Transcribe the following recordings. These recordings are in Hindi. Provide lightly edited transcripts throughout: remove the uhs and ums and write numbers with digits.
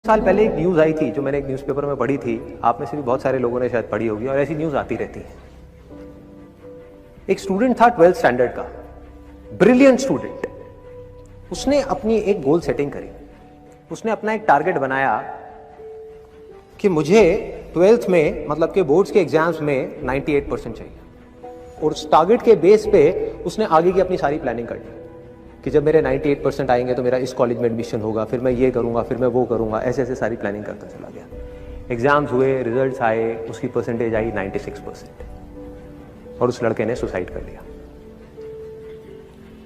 साल पहले एक न्यूज़ आई थी जो मैंने एक न्यूज़पेपर में पढ़ी थी, आप में से भी बहुत सारे लोगों ने शायद पढ़ी होगी और ऐसी न्यूज़ आती रहती है। एक स्टूडेंट था 12th स्टैंडर्ड का, ब्रिलियंट स्टूडेंट। उसने अपनी एक गोल सेटिंग करी, उसने अपना एक टारगेट बनाया कि मुझे 12th में मतलब के बोर्ड्स के एग्जाम्स में 98% चाहिए, और उस टारगेट के बेस पे उसने आगे की अपनी सारी प्लानिंग कर ली कि जब मेरे 98% आएंगे तो मेरा इस कॉलेज में एडमिशन होगा, फिर मैं ये करूँगा, फिर मैं वो करूँगा, ऐसे ऐसे सारी प्लानिंग करता चला गया। एग्ज़ाम्स हुए, रिजल्ट्स आए, उसकी परसेंटेज आई 96% और उस लड़के ने सुसाइड कर लिया।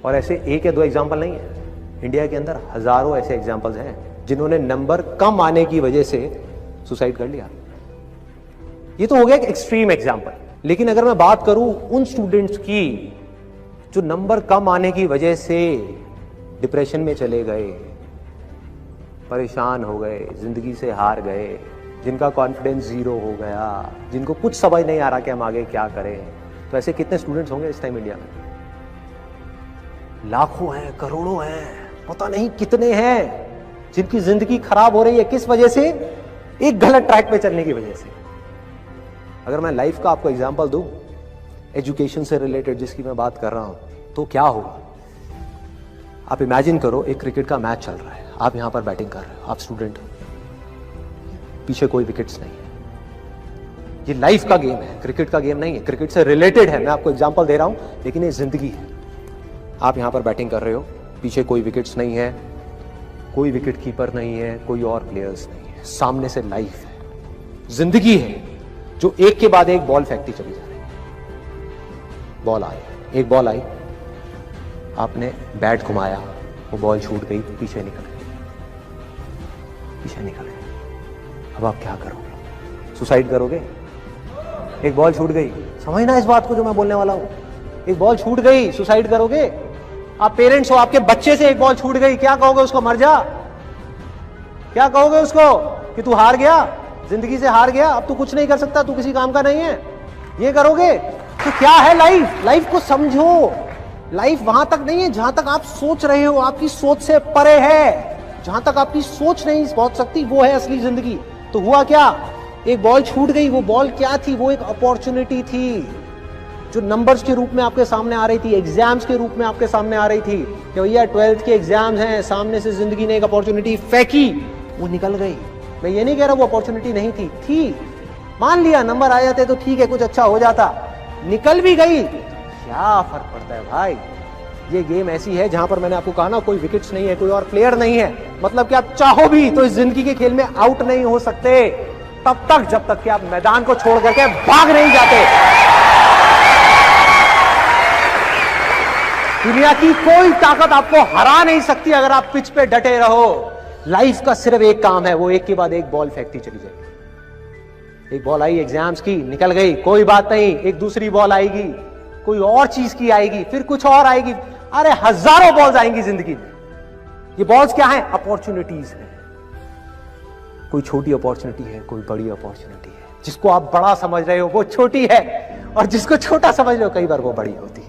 और ऐसे एक या दो एग्जाम्पल नहीं है, इंडिया के अंदर हज़ारों ऐसे एग्जाम्पल्स हैं जिन्होंने नंबर कम आने की वजह से सुसाइड कर लिया। ये तो हो गया एक एक्सट्रीम एग्जाम्पल, लेकिन अगर मैं बात करूं उन स्टूडेंट्स की जो नंबर कम आने की वजह से डिप्रेशन में चले गए, परेशान हो गए, जिंदगी से हार गए, जिनका कॉन्फिडेंस जीरो हो गया, जिनको कुछ समझ नहीं आ रहा कि हम आगे क्या करें, तो ऐसे कितने स्टूडेंट्स होंगे इस टाइम इंडिया में? लाखों हैं, करोड़ों हैं, पता नहीं कितने हैं जिनकी जिंदगी खराब हो रही है। किस वजह से? एक गलत ट्रैक पे चलने की वजह से। अगर मैं लाइफ का आपको एग्जांपल दूं, एजुकेशन से रिलेटेड जिसकी मैं बात कर रहा हूं, तो क्या होगा? आप इमेजिन करो, एक क्रिकेट का मैच चल रहा है, आप यहां पर बैटिंग कर रहे हो, आप स्टूडेंट हो, पीछे कोई विकेट्स नहीं है। ये लाइफ का गेम है, क्रिकेट का गेम नहीं है, क्रिकेट से रिलेटेड है, मैं आपको एग्जांपल दे रहा हूं, लेकिन ये जिंदगी है। आप यहां पर बैटिंग कर रहे हो, पीछे कोई विकेट्स नहीं है, कोई विकेट कीपर नहीं है, कोई और प्लेयर्स नहीं है, सामने से लाइफ है, जिंदगी है जो एक के बाद एक बॉल फेंकती चली जा रही है। बॉल आई, एक बॉल आई, आपने बैट घुमाया, वो बॉल छूट गई, पीछे निकल गई, पीछे निकल गई। अब आप क्या करोगे? सुसाइड करोगे? एक बॉल छूट गई, समझना इस बात को जो मैं बोलने वाला हूं, एक बॉल छूट गई, सुसाइड करोगे? आप पेरेंट्स हो, आपके बच्चे से एक बॉल छूट गई, क्या कहोगे उसको? मर जा? क्या कहोगे उसको कि तू हार गया, जिंदगी से हार गया, अब तू कुछ नहीं कर सकता, तू किसी काम का नहीं है? ये करोगे? तो क्या है लाइफ? लाइफ को समझो। लाइफ वहां तक नहीं है जहां तक आप सोच रहे हो, आपकी सोच से परे है। जहां तक आपकी सोच नहीं पहुंच सकती वो है असली जिंदगी। तो हुआ क्या? एक बॉल छूट गई। वो बॉल क्या थी? वो एक अपॉर्चुनिटी थी जो नंबर्स के रूप में आपके सामने आ रही थी, एग्जाम्स के रूप में आपके सामने आ रही थी कि भैया 12th के एग्जाम्स हैं, सामने से जिंदगी ने एक अपॉर्चुनिटी फेंकी, वो निकल गई। मैं ये नहीं कह रहा वो अपॉर्चुनिटी नहीं थी, मान लिया नंबर आ जाते तो ठीक है, कुछ अच्छा हो जाता, निकल भी गई, क्या फर्क पड़ता है भाई? ये गेम ऐसी है जहां पर मैंने आपको कहा ना, कोई विकेट्स नहीं है, कोई और प्लेयर नहीं है, मतलब कि आप चाहो भी तो इस जिंदगी के खेल में आउट नहीं हो सकते तब तक जब तक कि आप मैदान को छोड़ करके भाग नहीं जाते। दुनिया की कोई ताकत आपको हरा नहीं सकती अगर आप पिच पे डटे रहो। लाइफ का सिर्फ एक काम है, वो एक के बाद एक बॉल फेंकती चली जाएगी। एक बॉल आई एग्जाम्स की, निकल गई, कोई बात नहीं, एक दूसरी बॉल आएगी, कोई और चीज की आएगी, फिर कुछ और आएगी, अरे हजारों बॉल्स आएंगी जिंदगी में। ये बॉल्स क्या है? अपॉर्चुनिटीज है। कोई छोटी अपॉर्चुनिटी है, कोई बड़ी अपॉर्चुनिटी है। जिसको आप बड़ा समझ रहे हो वो छोटी है, और जिसको छोटा समझ रहे हो कई बार वो बड़ी होती है।